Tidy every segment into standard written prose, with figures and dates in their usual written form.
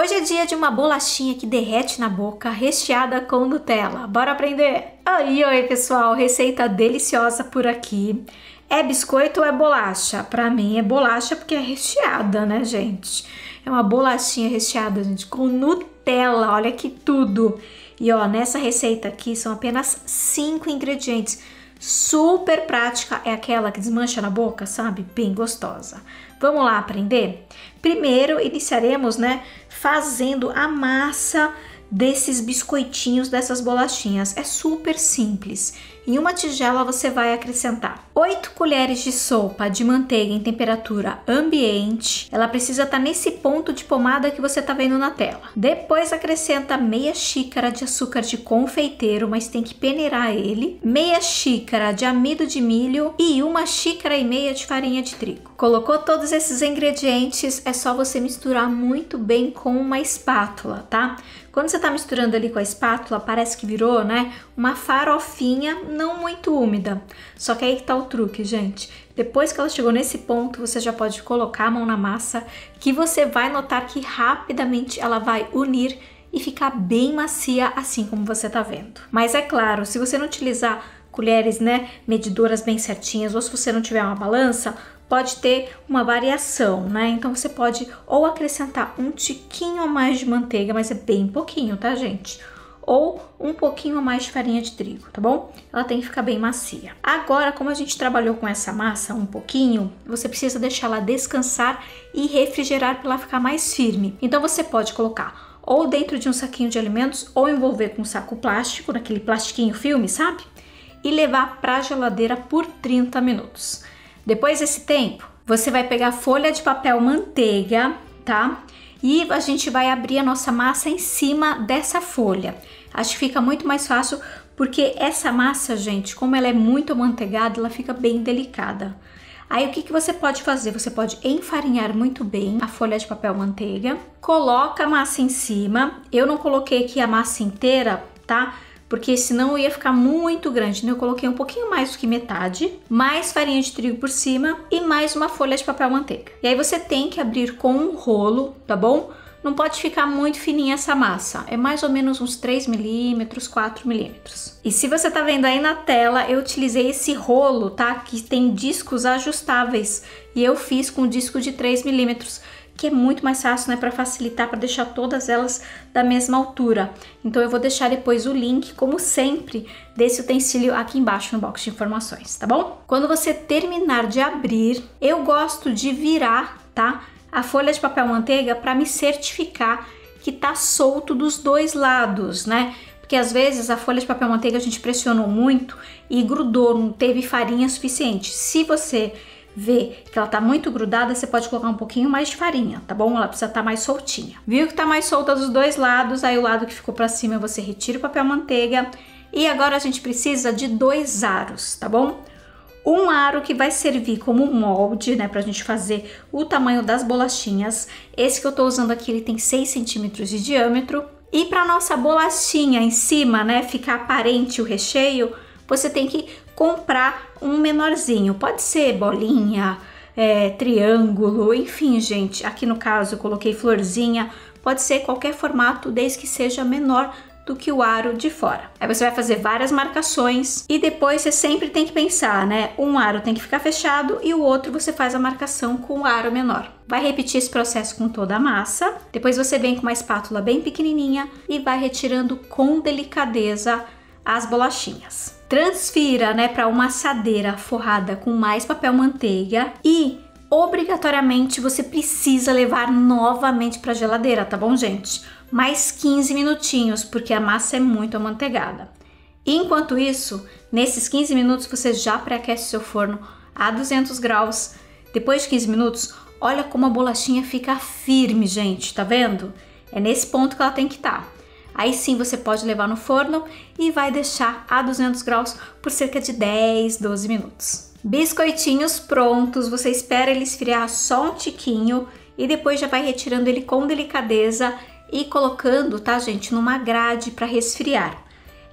Hoje é dia de uma bolachinha que derrete na boca, recheada com Nutella. Bora aprender? Oi, pessoal, receita deliciosa por aqui. É biscoito ou é bolacha? Pra mim é bolacha porque é recheada, né, gente? É uma bolachinha recheada, gente, com Nutella, olha que tudo. E ó, nessa receita aqui são apenas 5 ingredientes. Super prática, é aquela que desmancha na boca, sabe? Bem gostosa. Vamos lá aprender? Primeiro, iniciaremos, né, fazendo a massa desses biscoitinhos, dessas bolachinhas. É super simples. Em uma tigela você vai acrescentar 8 colheres de sopa de manteiga em temperatura ambiente. Ela precisa estar nesse ponto de pomada que você está vendo na tela. Depois acrescenta meia xícara de açúcar de confeiteiro, mas tem que peneirar ele. Meia xícara de amido de milho e 1,5 xícaras de farinha de trigo. Colocou todos esses ingredientes, é só você misturar muito bem com uma espátula, tá? Quando você tá misturando ali com a espátula, parece que virou, né, uma farofinha não muito úmida. Só que aí que tá o truque, gente. Depois que ela chegou nesse ponto, você já pode colocar a mão na massa, que você vai notar que rapidamente ela vai unir e ficar bem macia, assim como você tá vendo. Mas é claro, se você não utilizar colheres, né, medidoras bem certinhas, ou se você não tiver uma balança, pode ter uma variação, né? Então você pode ou acrescentar um tiquinho a mais de manteiga, mas é bem pouquinho, tá, gente? Ou um pouquinho a mais de farinha de trigo, tá bom? Ela tem que ficar bem macia. Agora, como a gente trabalhou com essa massa um pouquinho, você precisa deixar ela descansar e refrigerar para ela ficar mais firme. Então você pode colocar ou dentro de um saquinho de alimentos ou envolver com um saco plástico, naquele plastiquinho filme, sabe? E levar para a geladeira por 30 minutos. Depois desse tempo, você vai pegar folha de papel manteiga, tá? E a gente vai abrir a nossa massa em cima dessa folha. Acho que fica muito mais fácil porque essa massa, gente, como ela é muito amanteigada, ela fica bem delicada. Aí o que você pode fazer? Você pode enfarinhar muito bem a folha de papel manteiga, coloca a massa em cima. Eu não coloquei aqui a massa inteira, tá? Porque senão ia ficar muito grande, né? Eu coloquei um pouquinho mais do que metade, mais farinha de trigo por cima e mais uma folha de papel manteiga. E aí você tem que abrir com um rolo, tá bom? Não pode ficar muito fininha essa massa, é mais ou menos uns 3 milímetros, 4 milímetros. E se você tá vendo aí na tela, eu utilizei esse rolo, tá? Que tem discos ajustáveis e eu fiz com disco de 3 milímetros. Que é muito mais fácil, né, para facilitar, para deixar todas elas da mesma altura. Então eu vou deixar depois o link, como sempre, desse utensílio aqui embaixo no box de informações, tá bom? Quando você terminar de abrir, eu gosto de virar, tá, a folha de papel manteiga para me certificar que tá solto dos dois lados, né? Porque às vezes a folha de papel manteiga a gente pressionou muito e grudou, não teve farinha suficiente. Se você vê que ela tá muito grudada, você pode colocar um pouquinho mais de farinha, tá bom? Ela precisa estar mais soltinha. Viu que tá mais solta dos dois lados, aí o lado que ficou pra cima você retira o papel manteiga. E agora a gente precisa de 2 aros, tá bom? Um aro que vai servir como molde, né, pra gente fazer o tamanho das bolachinhas. Esse que eu tô usando aqui, ele tem 6 centímetros de diâmetro. E pra nossa bolachinha em cima, né, ficar aparente o recheio, você tem que comprar um menorzinho, pode ser bolinha, triângulo, enfim, gente, aqui no caso eu coloquei florzinha, pode ser qualquer formato desde que seja menor do que o aro de fora. Aí você vai fazer várias marcações e depois você sempre tem que pensar, né, um aro tem que ficar fechado e o outro você faz a marcação com o aro menor. Vai repetir esse processo com toda a massa, depois você vem com uma espátula bem pequenininha e vai retirando com delicadeza as bolachinhas. Transfira, né, para uma assadeira forrada com mais papel manteiga e obrigatoriamente você precisa levar novamente para a geladeira, tá bom, gente? Mais 15 minutinhos, porque a massa é muito amanteigada. Enquanto isso, nesses 15 minutos você já pré-aquece seu forno a 200 graus. Depois de 15 minutos, olha como a bolachinha fica firme, gente, tá vendo? É nesse ponto que ela tem que estar. Aí sim você pode levar no forno e vai deixar a 200 graus por cerca de 10, 12 minutos. Biscoitinhos prontos, você espera ele esfriar só um tiquinho e depois já vai retirando ele com delicadeza e colocando, tá, gente, numa grade para resfriar.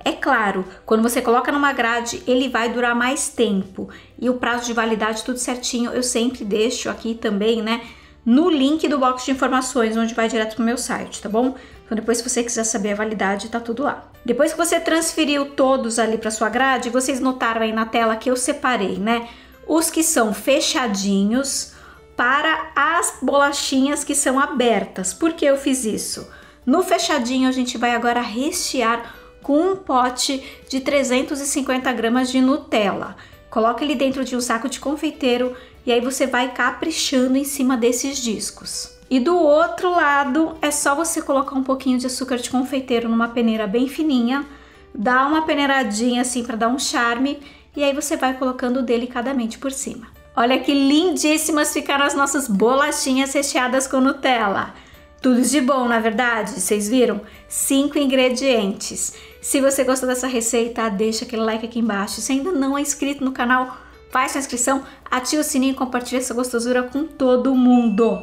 É claro, quando você coloca numa grade, ele vai durar mais tempo e o prazo de validade tudo certinho eu sempre deixo aqui também, né, no link do box de informações, onde vai direto pro meu site, tá bom? Então depois, se você quiser saber a validade, tá tudo lá. Depois que você transferiu todos ali para sua grade, vocês notaram aí na tela que eu separei, né? Os que são fechadinhos para as bolachinhas que são abertas. Por que eu fiz isso? No fechadinho, a gente vai agora rechear com um pote de 350 gramas de Nutella. Coloca ele dentro de um saco de confeiteiro e aí você vai caprichando em cima desses discos. E do outro lado, é só você colocar um pouquinho de açúcar de confeiteiro numa peneira bem fininha, dá uma peneiradinha assim para dar um charme e aí você vai colocando delicadamente por cima. Olha que lindíssimas ficaram as nossas bolachinhas recheadas com Nutella. Tudo de bom, na verdade? Vocês viram? 5 ingredientes. Se você gostou dessa receita, deixa aquele like aqui embaixo. Se ainda não é inscrito no canal, faz sua inscrição, ativa o sininho e compartilha essa gostosura com todo mundo.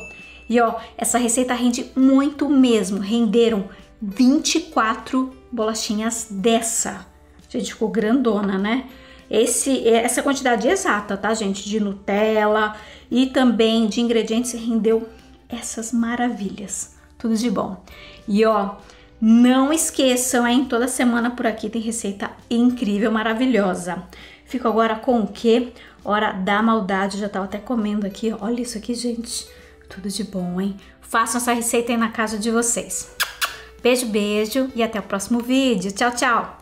E ó, essa receita rende muito mesmo. Renderam 24 bolachinhas dessa. Gente, ficou grandona, né? Essa quantidade exata, tá, gente? De Nutella e também de ingredientes rendeu essas maravilhas. Tudo de bom. E ó, não esqueçam, hein? Toda semana por aqui tem receita incrível, maravilhosa. Fico agora com o quê? Hora da maldade. Já tava até comendo aqui. Olha isso aqui, gente. Tudo de bom, hein? Façam essa receita aí na casa de vocês. Beijo, beijo e até o próximo vídeo. Tchau, tchau!